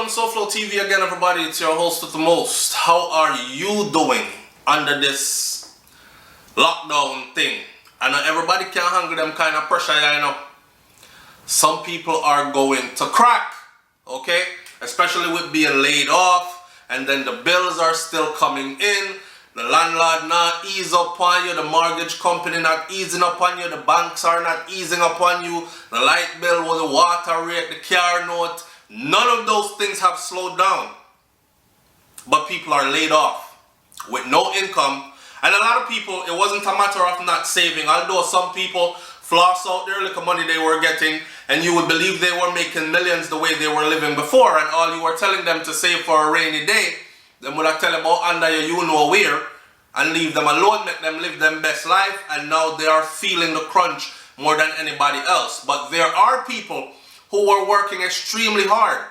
Welcome SouFLoTV again, everybody. It's your host with the most. How are you doing under this lockdown thing? I know everybody can't handle them kind of pressure, you know. Some people are going to crack, okay? Especially with being laid off, and then the bills are still coming in. The landlord not ease up on you, the mortgage company not easing up on you, the banks are not easing up on you, the light bill, or the water rate, the car note. None of those things have slowed down, but people are laid off with no income. And a lot of people, it wasn't a matter of not saving, although some people floss out their little money they were getting, and you would believe they were making millions the way they were living before, and all you were telling them to save for a rainy day, then would I tell them about under you know where, and leave them alone, make them live their best life, and now they are feeling the crunch more than anybody else. But there are people who were working extremely hard,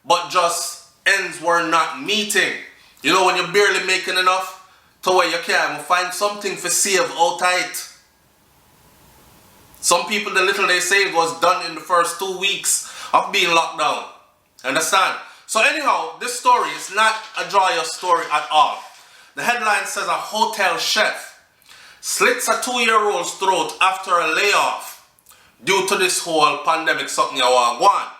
but just ends were not meeting. You know, when you're barely making enough to where you can find something for save out tight. Some people, the little they saved was done in the first 2 weeks of being locked down. Understand? So anyhow, this story is not a joyous story at all. The headline says a hotel chef slits a 2-year-old's throat after a layoff due to this whole pandemic something you want to go on.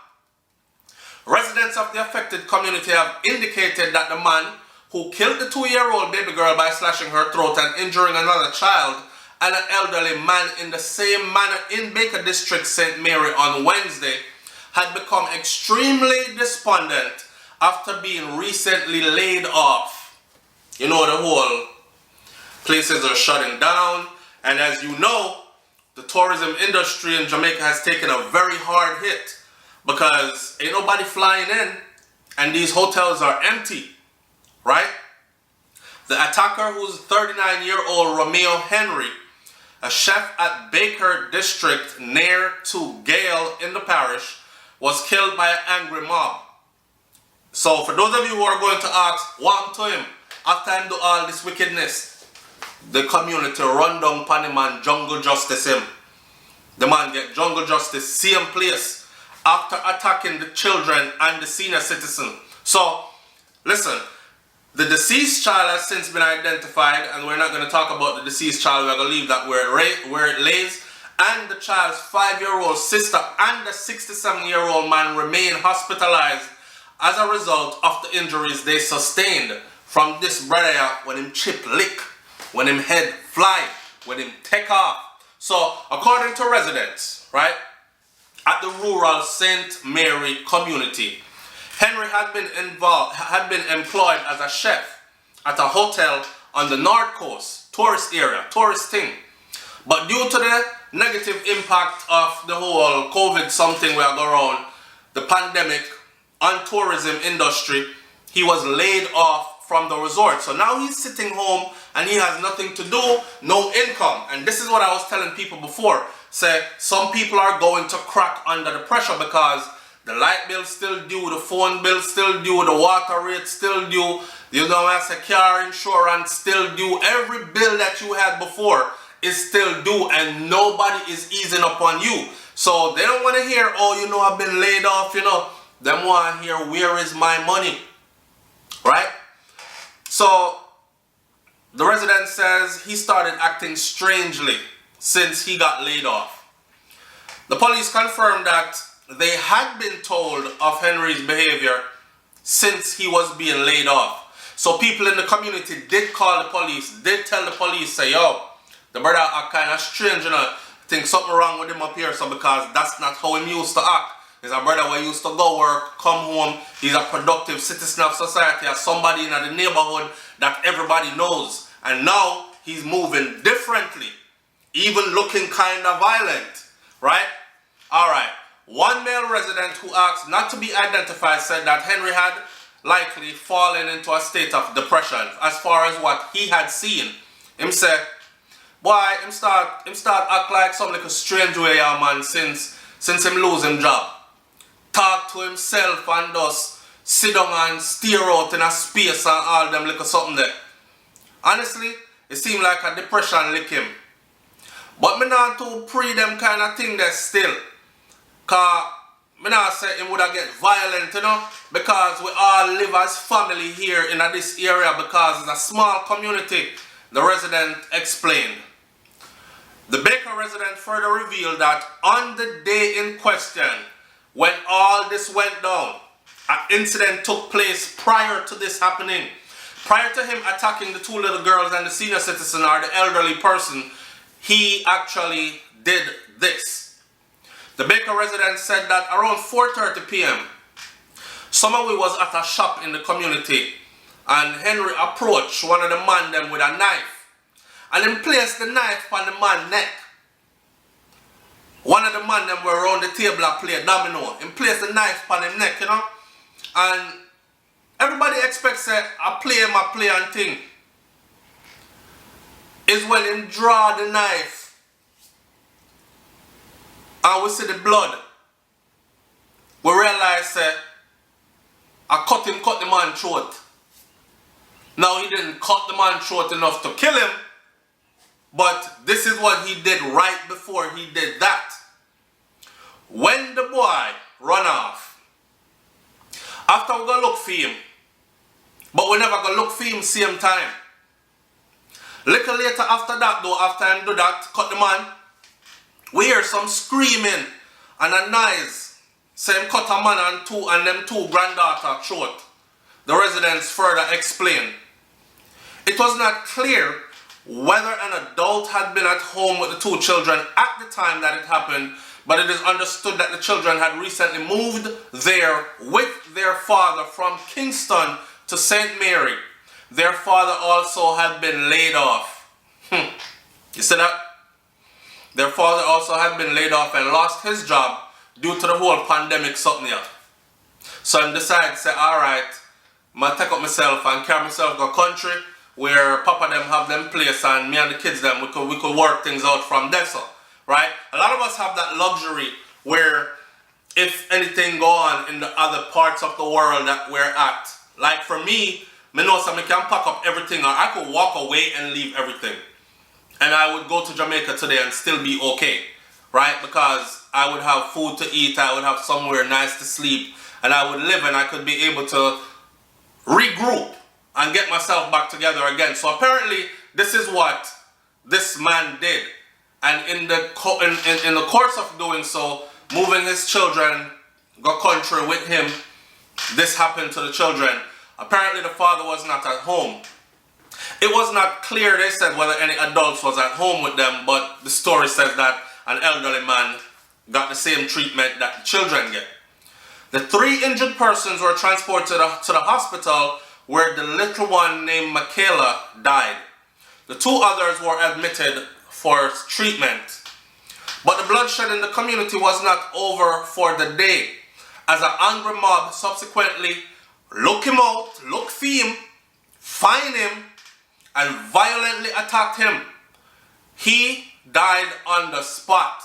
Residents of the affected community have indicated that the man who killed the 2-year-old baby girl by slashing her throat and injuring another child and an elderly man in the same manner in Baker District, St. Mary on Wednesday had become extremely despondent after being recently laid off. You know, the whole places are shutting down, and as you know, the tourism industry in Jamaica has taken a very hard hit because ain't nobody flying in and these hotels are empty, right? The attacker, who's 39-year-old Romeo Henry, a chef at Baker District near to Gale in the parish, was killed by an angry mob. So for those of you who are going to ask, what happened to him after him do all this wickedness? The community run down pan him and jungle justice him. The man get jungle justice same place after attacking the children and the senior citizen. So listen, the deceased child has since been identified, and we're not going to talk about the deceased child. We're going to leave that where it lays. And the child's 5-year-old sister and the 67-year-old man remain hospitalized as a result of the injuries they sustained from this brother when him chip lick, when him head fly, when him take off. So according to residents, right, at the rural St. Mary community, Henry had been employed as a chef at a hotel on the North Coast, tourist area, tourist thing. But due to the negative impact of the whole COVID something we are going around, the pandemic on tourism industry, he was laid off from the resort. So now he's sitting home and he has nothing to do, no income. And this is what I was telling people before. Say, some people are going to crack under the pressure because the light bill still due, the phone bill still due, the water rate still due, you know, as a car insurance still due. Every bill that you had before is still due, and nobody is easing up on you. So they don't want to hear, oh, you know, I've been laid off, you know. Them want to hear, where is my money? Right? So the resident says he started acting strangely since he got laid off. The police confirmed that they had been told of Henry's behavior since he was being laid off. So people in the community did call the police, did tell the police, say, yo, the brother are kind of strange, you know, think something wrong with him up here, so because that's not how he used to act. He's a brother who used to go work, come home, he's a productive citizen of society, as somebody in the neighborhood that everybody knows. And now he's moving differently, even looking kind of violent, right? All right. One male resident who asked not to be identified said that Henry had likely fallen into a state of depression as far as what he had seen. Him say, boy, him start act like some like a strange way, yeah, man, since him lose him job. Talk to himself and just sit down and stare out in a space and all them little something there. Honestly, it seemed like a depression lick him. But me not to pre them kind of thing there still. Cause me not say him would have get violent, you know, because we all live as family here in this area because it's a small community, the resident explained. The Baker resident further revealed that on the day in question, when all this went down, an incident took place prior to this happening. Prior to him attacking the two little girls and the senior citizen or the elderly person, he actually did this. The Baker resident said that around 4:30 p.m., somebody was at a shop in the community and Henry approached one of the man them with a knife and then placed the knife on the man's neck. One of the man them were around the table and played domino and placed the knife on his neck, you know. And everybody expects a play and thing. Is when him draw the knife and we see the blood. We realize I cut the man's throat. Now he didn't cut the man's throat enough to kill him, but this is what he did right before he did that. When the boy run off, after we go look for him, but we never go look for him same time. Little later after that though, after him do that, cut the man, we hear some screaming and a noise. Say him cut a man and them two granddaughter throat. The residents further explained. It was not clear whether an adult had been at home with the two children at the time that it happened, but it is understood that the children had recently moved there with their father from Kingston to St. Mary. Their father also had been laid off. You see that? Their father also had been laid off and lost his job due to the whole pandemic something here. So I decided to say, alright, I take up myself and carry myself to a country where Papa them have them place and me and the kids them, we could work things out from there, so, right? A lot of us have that luxury where if anything go on in the other parts of the world that we're at, like for me know so I can pack up everything or I could walk away and leave everything. And I would go to Jamaica today and still be okay, right? Because I would have food to eat, I would have somewhere nice to sleep, and I would live and I could be able to regroup and get myself back together again. So apparently this is what this man did. And in the course of doing so, moving his children, go country with him, this happened to the children. Apparently the father was not at home. It was not clear, they said, whether any adults was at home with them, but the story says that an elderly man got the same treatment that the children get. The 3 injured persons were transported to the hospital where the little one named Michaela died. The 2 others were admitted for treatment. But the bloodshed in the community was not over for the day, as an angry mob subsequently looked him out, looked for him, find him, and violently attacked him. He died on the spot,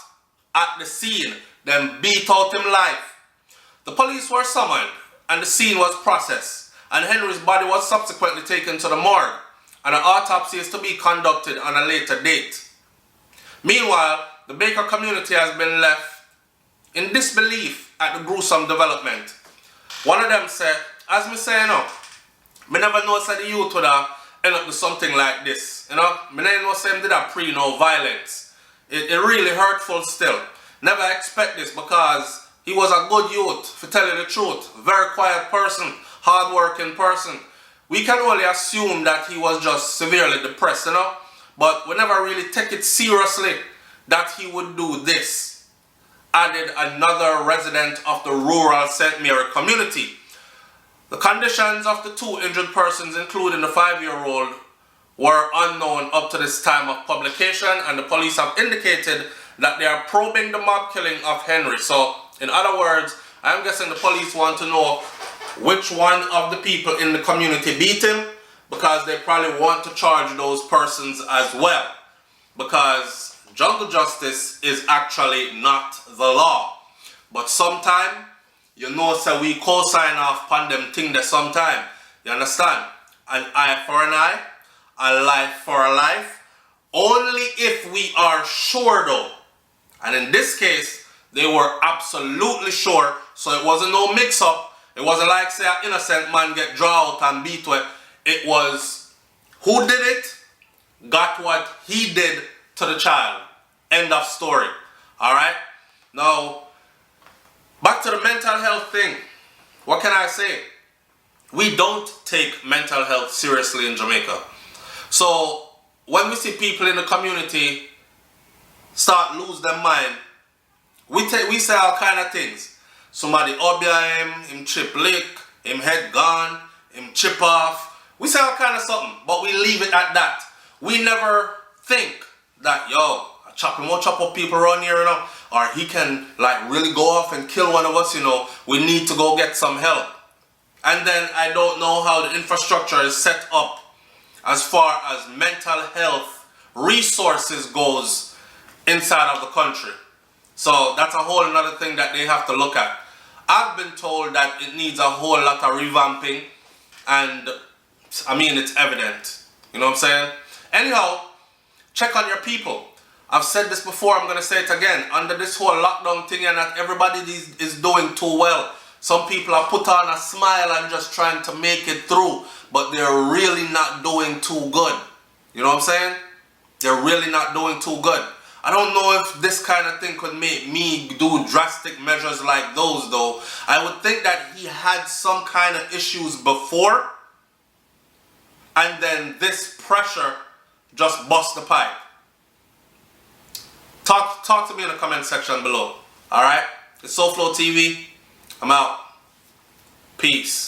at the scene, then beat out him life. The police were summoned and the scene was processed, and Henry's body was subsequently taken to the morgue, and an autopsy is to be conducted on a later date. Meanwhile, the Baker community has been left in disbelief at the gruesome development. One of them said, as me say, you know, me never know that the youth would have end up with something like this. You know, me never know say him did a no violence. It really hurtful still. Never expect this because he was a good youth, to tell you the truth. Very quiet person, hard-working person. We can only assume that he was just severely depressed, you know. But we never really take it seriously that he would do this. Added another resident of the rural St. Mary community. The conditions of the 2 injured persons, including the 5-year-old, were unknown up to this time of publication, and the police have indicated that they are probing the mob killing of Henry. So, in other words, I'm guessing the police want to know which one of the people in the community beat him, because they probably want to charge those persons as well. Because jungle justice is actually not the law. But sometime, you know, so we co-sign off on them thing that sometime. You understand? An eye for an eye, a life for a life. Only if we are sure though. And in this case, they were absolutely sure, So it wasn't no mix-up. It wasn't like, say, an innocent man get drawn out and beat with. It was who did it, got what he did to the child. End of story. Alright? Now, back to the mental health thing. What can I say? We don't take mental health seriously in Jamaica. So, when we see people in the community start lose their mind, we say all kind of things. Somebody obia him chip lick, him head gone, him chip off. We say all kind of something, but we leave it at that. We never think that, yo, chop up people around here, you know, or he can like really go off and kill one of us, you know. We need to go get some help. And then I don't know how the infrastructure is set up as far as mental health resources goes inside of the country. So that's a whole another thing that they have to look at. I've been told that it needs a whole lot of revamping, and I mean, it's evident. You know what I'm saying? Anyhow, check on your people. I've said this before, I'm going to say it again. Under this whole lockdown thing, and not everybody is doing too well. Some people are put on a smile and just trying to make it through, but they're really not doing too good. You know what I'm saying? They're really not doing too good. I don't know if this kind of thing could make me do drastic measures like those, though. I would think that he had some kind of issues before, and then this pressure just bust the pipe. Talk to me in the comment section below. Alright? It's SouFLoTV. I'm out. Peace.